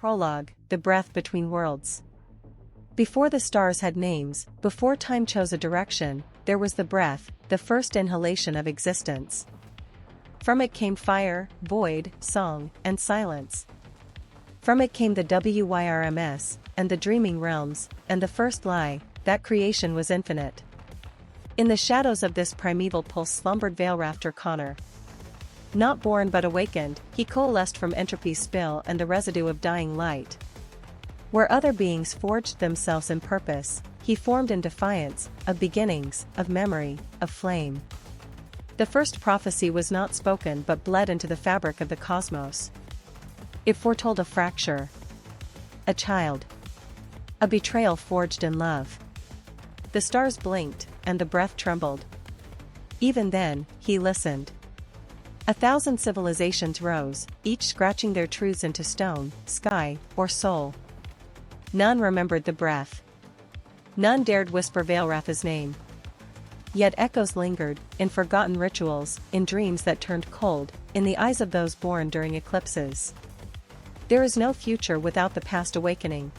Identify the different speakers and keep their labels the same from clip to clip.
Speaker 1: Prologue, the breath between worlds. Before the stars had names, before time chose a direction, there was the breath, the first inhalation of existence. From it came fire, void, song, and silence. From it came the Wyrms, and the dreaming realms, and the first lie, that creation was infinite. In the shadows of this primeval pulse slumbered Vaelrath Drakanir. Not born but awakened, he coalesced from entropy's spill and the residue of dying light. Where other beings forged themselves in purpose, he formed in defiance, of beginnings, of memory, of flame. The first prophecy was not spoken but bled into the fabric of the cosmos. It foretold a fracture. A child. A betrayal forged in love. The stars blinked, and the breath trembled. Even then, he listened. 1,000 civilizations rose, each scratching their truths into stone, sky, or soul. None remembered the breath. None dared whisper Vaelrath's name. Yet echoes lingered, in forgotten rituals, in dreams that turned cold, in the eyes of those born during eclipses. There is no future without the past awakening.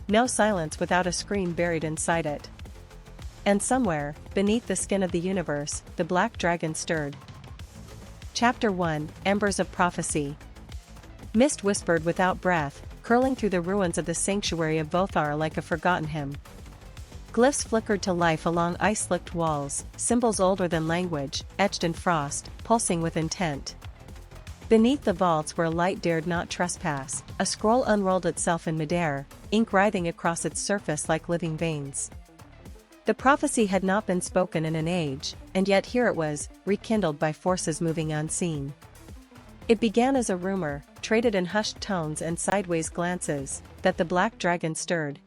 Speaker 1: No silence without a scream buried inside it. And somewhere, beneath the skin of the universe, the black dragon stirred. Chapter 1, Embers of Prophecy. Mist whispered without breath, curling through the ruins of the sanctuary of Vaeltahr like a forgotten hymn. Glyphs flickered to life along ice-slicked walls, symbols older than language, etched in frost, pulsing with intent. Beneath the vaults where light dared not trespass, a scroll unrolled itself in midair, ink writhing across its surface like living veins. The prophecy had not been spoken in an age, and yet here it was, rekindled by forces moving unseen. It began as a rumor, traded in hushed tones and sideways glances, that the black dragon stirred.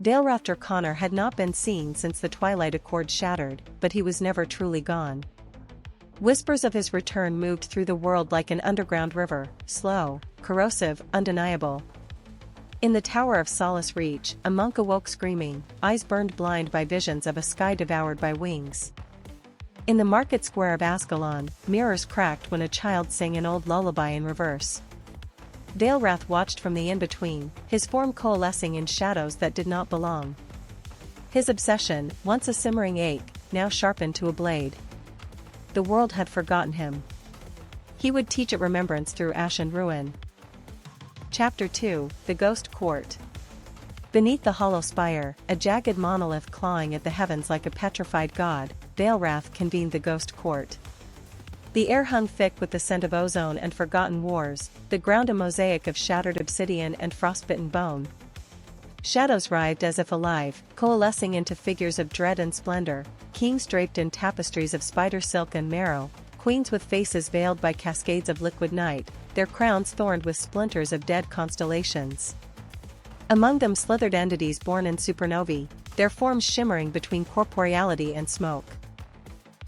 Speaker 1: Vaelrath Drakanir had not been seen since the twilight accord shattered, but he was never truly gone. Whispers of his return moved through the world like an underground river, slow, corrosive, undeniable. In the Tower of Solace Reach, a monk awoke screaming, eyes burned blind by visions of a sky devoured by wings. In the market square of Ascalon, mirrors cracked when a child sang an old lullaby in reverse. Vaelrath watched from the in-between, his form coalescing in shadows that did not belong. His obsession, once a simmering ache, now sharpened to a blade. The world had forgotten him. He would teach it remembrance through ash and ruin. Chapter 2, The Ghost Court. Beneath the hollow spire, a jagged monolith clawing at the heavens like a petrified god, Vaelrath convened the Ghost Court. The air hung thick with the scent of ozone and forgotten wars, the ground a mosaic of shattered obsidian and frostbitten bone. Shadows writhed as if alive, coalescing into figures of dread and splendor, kings draped in tapestries of spider silk and marrow, queens with faces veiled by cascades of liquid night, their crowns thorned with splinters of dead constellations. Among them slithered entities born in supernovae, their forms shimmering between corporeality and smoke.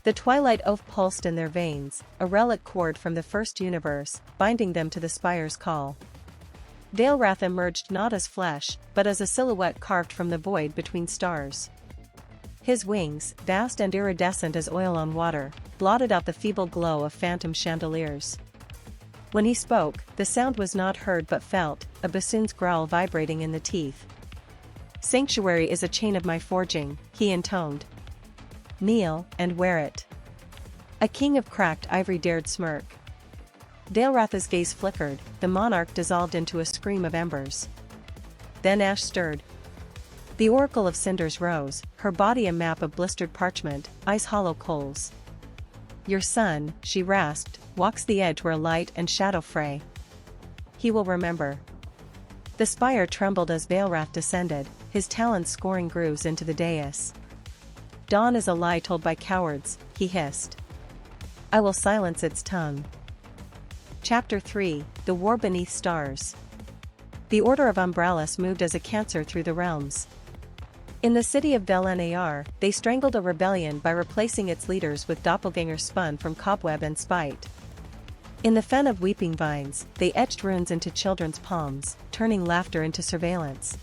Speaker 1: The twilight oath pulsed in their veins, a relic cord from the first universe, binding them to the spire's call. Vaelrath emerged not as flesh, but as a silhouette carved from the void between stars. His wings, vast and iridescent as oil on water, blotted out the feeble glow of phantom chandeliers. When he spoke, the sound was not heard but felt, a bassoon's growl vibrating in the teeth. "Sanctuary is a chain of my forging," he intoned. "Kneel, and wear it." A king of cracked ivory dared smirk. Vaelrath's gaze flickered, the monarch dissolved into a scream of embers. Then ash stirred. The Oracle of Cinders rose, her body a map of blistered parchment, ice-hollow coals. "Your son," she rasped, "walks the edge where light and shadow fray. He will remember." The spire trembled as Vaelrath descended, his talons scoring grooves into the dais. "Dawn is a lie told by cowards," he hissed. "I will silence its tongue." Chapter 3, The War Beneath Stars. The Order of Umbralis moved as a cancer through the realms. In the city of Vaeltahr, they strangled a rebellion by replacing its leaders with doppelgangers spun from cobweb and spite. In the fen of weeping vines, they etched runes into children's palms, turning laughter into surveillance.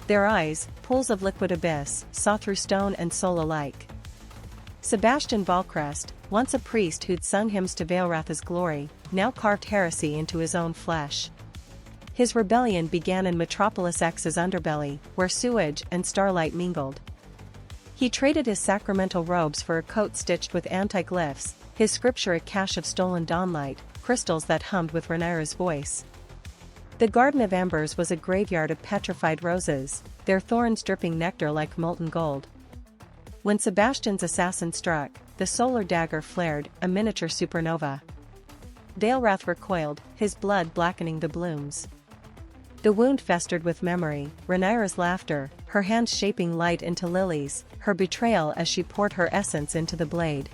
Speaker 1: Their eyes, pools of liquid abyss, saw through stone and soul alike. Sebastian Valcrest, once a priest who'd sung hymns to Vaelrath's glory, now carved heresy into his own flesh. His rebellion began in Metropolis X's underbelly, where sewage and starlight mingled. He traded his sacramental robes for a coat stitched with anti-glyphs, his scripture a cache of stolen dawnlight, crystals that hummed with Rhaenyra's voice. The Garden of Embers was a graveyard of petrified roses, their thorns dripping nectar like molten gold. When Sebastian's assassin struck, the solar dagger flared, a miniature supernova. Vaelrath recoiled, his blood blackening the blooms. The wound festered with memory, Rhaenyra's laughter, her hands shaping light into lilies, her betrayal as she poured her essence into the blade.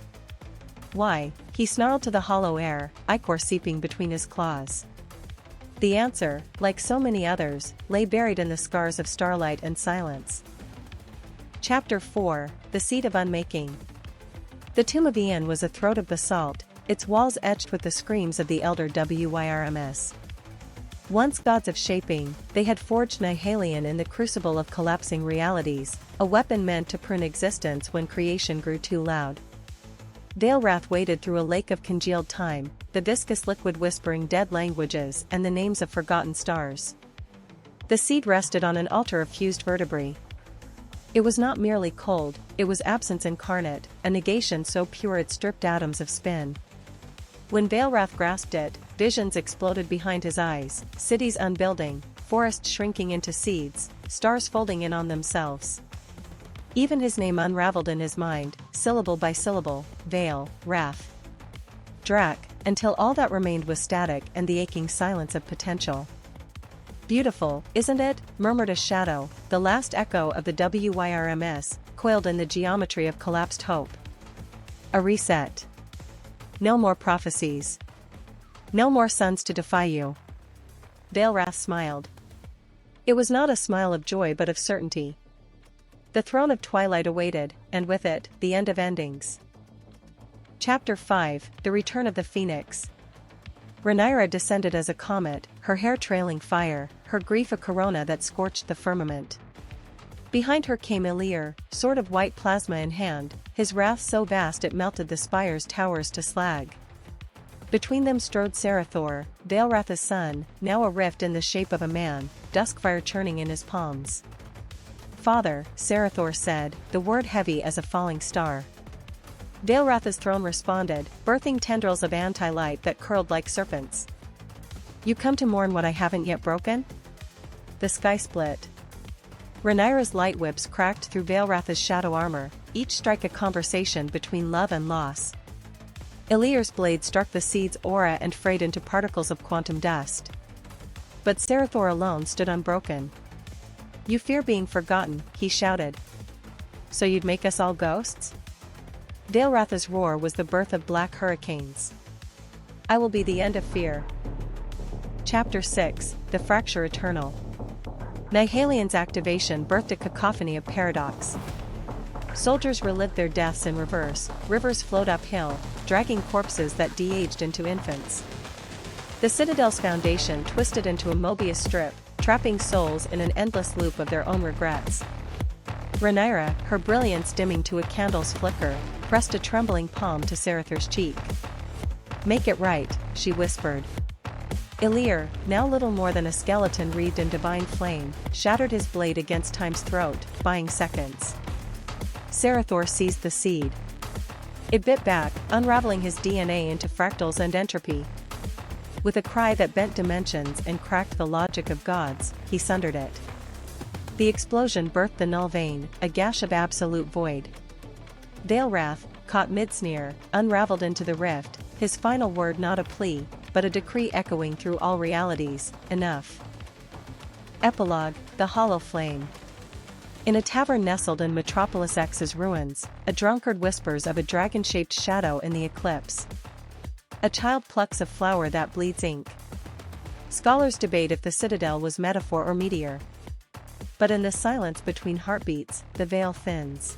Speaker 1: Why? He snarled to the hollow air, ichor seeping between his claws. The answer, like so many others, lay buried in the scars of starlight and silence. Chapter 4, The Seed of Unmaking. The tomb of Ian was a throat of basalt, its walls etched with the screams of the elder Vaelrms. Once gods of shaping, they had forged annihilation in the crucible of collapsing realities, a weapon meant to prune existence when creation grew too loud. Vaelrath waded through a lake of congealed time, the viscous liquid whispering dead languages and the names of forgotten stars. The seed rested on an altar of fused vertebrae. It was not merely cold, it was absence incarnate, a negation so pure it stripped atoms of spin. When Vaelrath grasped it, visions exploded behind his eyes, cities unbuilding, forests shrinking into seeds, stars folding in on themselves. Even his name unraveled in his mind, syllable by syllable, Vaelrath Drak, until all that remained was static and the aching silence of potential. Beautiful, isn't it? Murmured a shadow, the last echo of the Vaelrms, coiled in the geometry of collapsed hope. A reset. No more prophecies. No more suns to defy you. Vaelrath smiled. It was not a smile of joy but of certainty. The throne of twilight awaited, and with it, the end of endings. Chapter 5, The Return of the Phoenix. Rhaenyra descended as a comet, her hair trailing fire, her grief a corona that scorched the firmament. Behind her came Ilir, sword of white plasma in hand, his wrath so vast it melted the spire's towers to slag. Between them strode Sarathor, Vaelrath's son, now a rift in the shape of a man, duskfire churning in his palms. Father, Sarathor said, the word heavy as a falling star. Vaelrath's throne responded, birthing tendrils of anti-light that curled like serpents. You come to mourn what I haven't yet broken? The sky split. Rhaenyra's light whips cracked through Vaelrath's shadow armor, each strike a conversation between love and loss. Ilir's blade struck the seed's aura and frayed into particles of quantum dust. But Sarathor alone stood unbroken. You fear being forgotten, he shouted. So you'd make us all ghosts? Vaelrath's roar was the birth of black hurricanes. I will be the end of fear. Chapter 6, The Fracture Eternal. Annihalation's activation birthed a cacophony of paradox. Soldiers relived their deaths in reverse, rivers flowed uphill, dragging corpses that de-aged into infants. The Citadel's foundation twisted into a Mobius strip, trapping souls in an endless loop of their own regrets. Rhaenyra, her brilliance dimming to a candle's flicker, pressed a trembling palm to Sarathor's cheek. Make it right, she whispered. Ilir, now little more than a skeleton wreathed in divine flame, shattered his blade against time's throat, buying seconds. Sarathor seized the seed. It bit back, unraveling his DNA into fractals and entropy. With a cry that bent dimensions and cracked the logic of gods, he sundered it. The explosion birthed the null vein, a gash of absolute void. Vaelrath, caught mid-sneer, unraveled into the rift, his final word not a plea, but a decree echoing through all realities, enough. Epilogue, The Hollow Flame. In a tavern nestled in Metropolis X's ruins, a drunkard whispers of a dragon-shaped shadow in the eclipse. A child plucks a flower that bleeds ink. Scholars debate if the citadel was metaphor or meteor. But in the silence between heartbeats, the veil thins.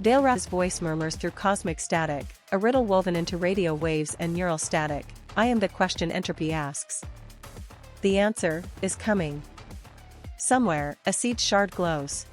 Speaker 1: Vaelrath's voice murmurs through cosmic static, a riddle woven into radio waves and neural static. I am the question entropy asks. The answer is coming. Somewhere, a seed shard glows.